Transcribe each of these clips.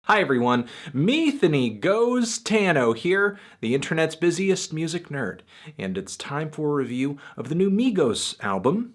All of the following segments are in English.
Hi everyone, Meethany Goes Tano here, the internet's busiest music nerd, and it's time for a review of the new Migos album,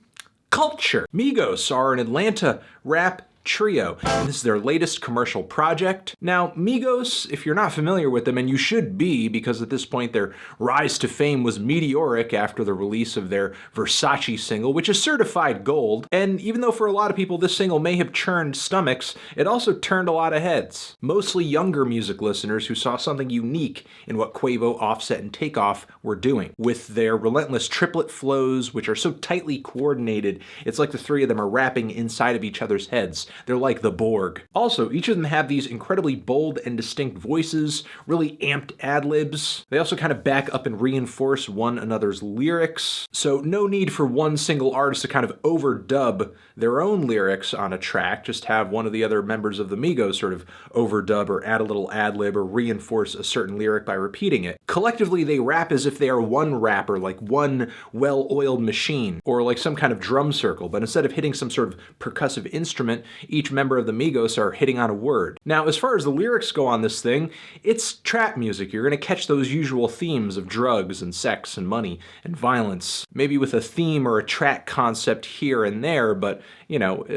Culture. Migos are an Atlanta rap trio, and this is their latest commercial project. Now, Migos, if you're not familiar with them, and you should be, because at this point their rise to fame was meteoric after the release of their Versace single, which is certified gold, and even though for a lot of people this single may have churned stomachs, it also turned a lot of heads. Mostly younger music listeners who saw something unique in what Quavo, Offset, and Takeoff were doing. With their relentless triplet flows, which are so tightly coordinated, it's like the three of them are rapping inside of each other's heads. They're like the Borg. Also, each of them have these incredibly bold and distinct voices, really amped ad-libs. They also kind of back up and reinforce one another's lyrics. So no need for one single artist to kind of overdub their own lyrics on a track. Just have one of the other members of the Migos sort of overdub or add a little ad-lib or reinforce a certain lyric by repeating it. Collectively, they rap as if they are one rapper, like one well-oiled machine, or like some kind of drum circle, but instead of hitting some sort of percussive instrument, each member of the Migos are hitting on a word. Now, as far as the lyrics go on this thing, it's trap music. You're gonna catch those usual themes of drugs and sex and money and violence, maybe with a theme or a track concept here and there, but you know, it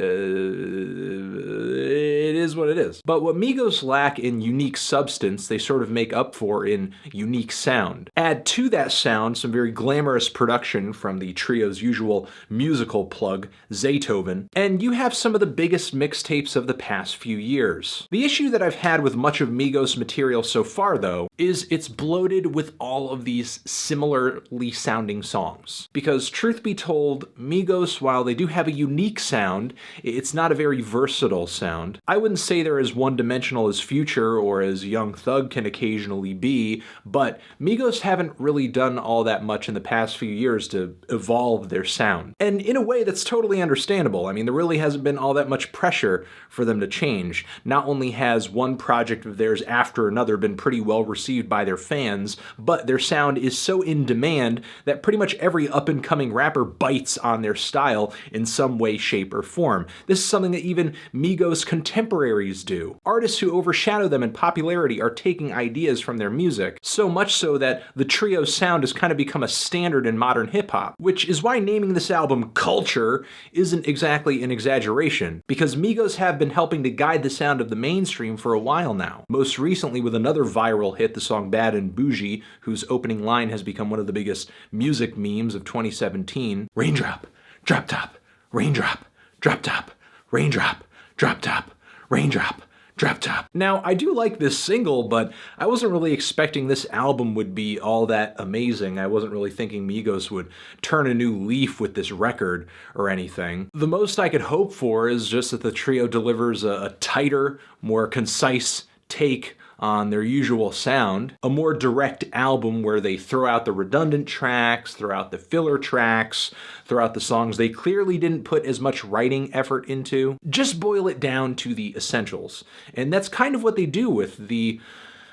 is what it is. But what Migos lack in unique substance, they sort of make up for in unique sound. Add to that sound some very glamorous production from the trio's usual musical plug, Zaytoven, and you have some of the biggest mixtapes of the past few years. The issue that I've had with much of Migos material so far, though, is it's bloated with all of these similarly sounding songs. Because truth be told, Migos, while they do have a unique sound, it's not a very versatile sound. I wouldn't say they're as one-dimensional as Future or as Young Thug can occasionally be, but Migos haven't really done all that much in the past few years to evolve their sound. And in a way, that's totally understandable. I mean, there really hasn't been all that much pressure for them to change. Not only has one project of theirs after another been pretty well received by their fans, but their sound is so in demand that pretty much every up-and-coming rapper bites on their style in some way, shape, or form. This is something that even Migos contemporaries do. Artists who overshadow them in popularity are taking ideas from their music, so much so that the trio's sound has kind of become a standard in modern hip-hop, which is why naming this album Culture isn't exactly an exaggeration, because Migos have been helping to guide the sound of the mainstream for a while now. Most recently with another viral hit, the song Bad and Bougie, whose opening line has become one of the biggest music memes of 2017. Raindrop, drop top, raindrop, drop top, raindrop, drop top, raindrop, drop top. Now, I do like this single, but I wasn't really expecting this album would be all that amazing. I wasn't really thinking Migos would turn a new leaf with this record or anything. The most I could hope for is just that the trio delivers a tighter, more concise take on their usual sound, a more direct album where they throw out the redundant tracks, throw out the filler tracks, throw out the songs they clearly didn't put as much writing effort into. Just boil it down to the essentials. And that's kind of what they do with the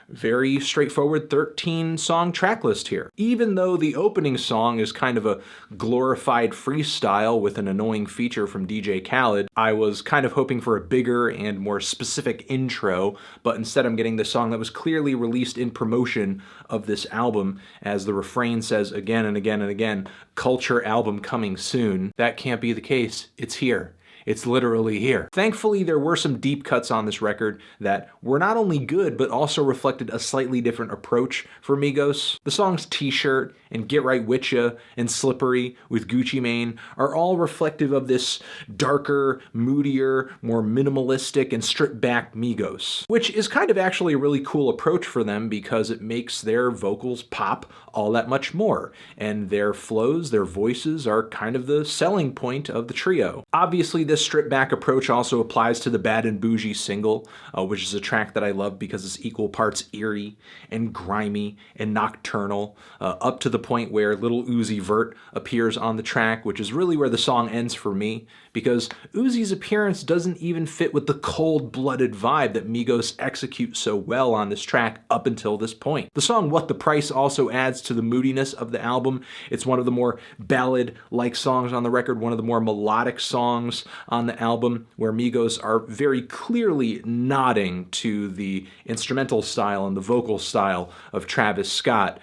very straightforward 13-song tracklist here. Even though the opening song is kind of a glorified freestyle with an annoying feature from DJ Khaled, I was kind of hoping for a bigger and more specific intro, but instead I'm getting the song that was clearly released in promotion of this album, as the refrain says again and again and again, Culture album coming soon. That can't be the case. It's here. It's literally here. Thankfully, there were some deep cuts on this record that were not only good, but also reflected a slightly different approach for Migos. The songs T-Shirt and Get Right WITCHA and Slippery with Gucci Mane are all reflective of this darker, moodier, more minimalistic and stripped-back Migos, which is kind of actually a really cool approach for them because it makes their vocals pop all that much more, and their flows, their voices are kind of the selling point of the trio. Obviously, this stripped-back approach also applies to the Bad and Bougie single, which is a track that I love because it's equal parts eerie and grimy and nocturnal, up to the point where Lil Uzi Vert appears on the track, which is really where the song ends for me, because Uzi's appearance doesn't even fit with the cold-blooded vibe that Migos execute so well on this track up until this point. The song What the Price also adds to the moodiness of the album. It's one of the more ballad-like songs on the record, one of the more melodic songs on the album where Migos are very clearly nodding to the instrumental style and the vocal style of Travis Scott,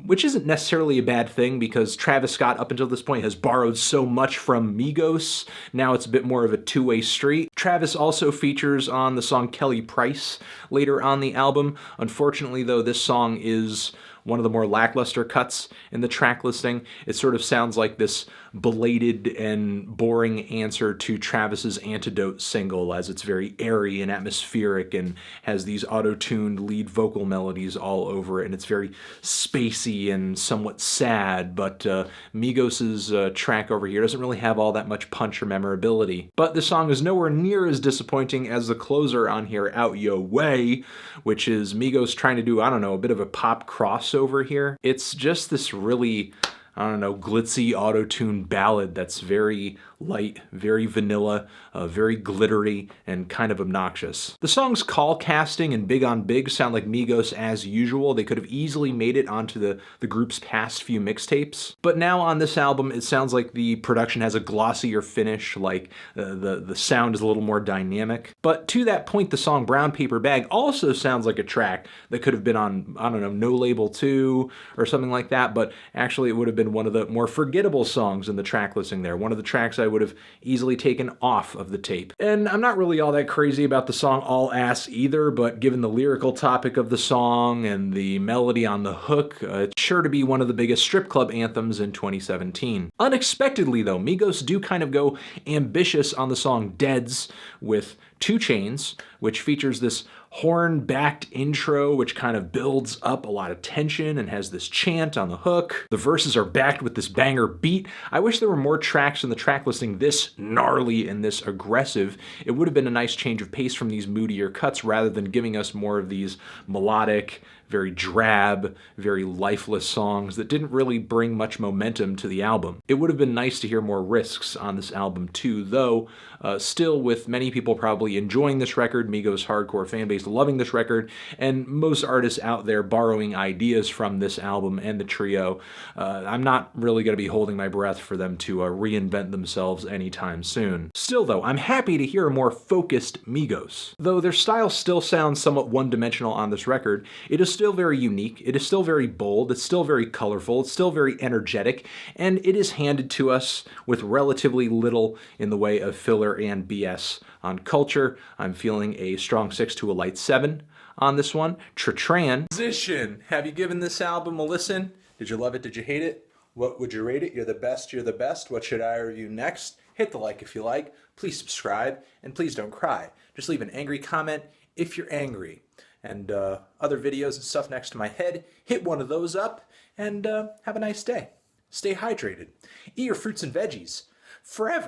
which isn't necessarily a bad thing because Travis Scott up until this point has borrowed so much from Migos. Now it's a bit more of a two-way street. Travis also features on the song Kelly Price later on the album. Unfortunately, though, this song is one of the more lackluster cuts in the track listing. It sort of sounds like this belated and boring answer to Travis's Antidote single, as it's very airy and atmospheric and has these auto-tuned lead vocal melodies all over it, and it's very spacey and somewhat sad, but Migos' track over here doesn't really have all that much punch or memorability. But the song is nowhere near as disappointing as the closer on here, Out Yo Way, which is Migos trying to do, I don't know, a bit of a pop crossover here. It's just this really, I don't know, glitzy auto-tune ballad that's very light, very vanilla, very glittery, and kind of obnoxious. The song's call casting and Big on Big sound like Migos as usual. They could have easily made it onto the group's past few mixtapes. But now on this album, it sounds like the production has a glossier finish, like the sound is a little more dynamic. But to that point, the song Brown Paper Bag also sounds like a track that could have been on, I don't know, No Label 2 or something like that, but actually it would have been one of the more forgettable songs in the track listing there. One of the tracks I would have easily taken off of the tape. And I'm not really all that crazy about the song All Ass either, but given the lyrical topic of the song and the melody on the hook, it's sure to be one of the biggest strip club anthems in 2017. Unexpectedly though, Migos do kind of go ambitious on the song Deads with 2 Chainz, which features this horn-backed intro which kind of builds up a lot of tension and has this chant on the hook. The verses are backed with this banger beat. I wish there were more tracks in the track listing this gnarly and this aggressive. It would have been a nice change of pace from these moodier cuts rather than giving us more of these melodic, very drab, very lifeless songs that didn't really bring much momentum to the album. It would have been nice to hear more risks on this album too, though still with many people probably enjoying this record, Migos hardcore fanbase loving this record, and most artists out there borrowing ideas from this album and the trio, I'm not really going to be holding my breath for them to reinvent themselves anytime soon. Still though, I'm happy to hear a more focused Migos. Though their style still sounds somewhat one-dimensional on this record, it is still very unique, it is still very bold, it's still very colorful, it's still very energetic, and it is handed to us with relatively little in the way of filler and BS. On culture, I'm feeling a strong 6 to a light 7 on this one. Tran. Musician, have you given this album a listen? Did you love it? Did you hate it? What would you rate it? You're the best, you're the best. What should I review next? Hit the like if you like. Please subscribe, and please don't cry. Just leave an angry comment if you're angry. And other videos and stuff next to my head, hit one of those up, and have a nice day. Stay hydrated. Eat your fruits and veggies forever.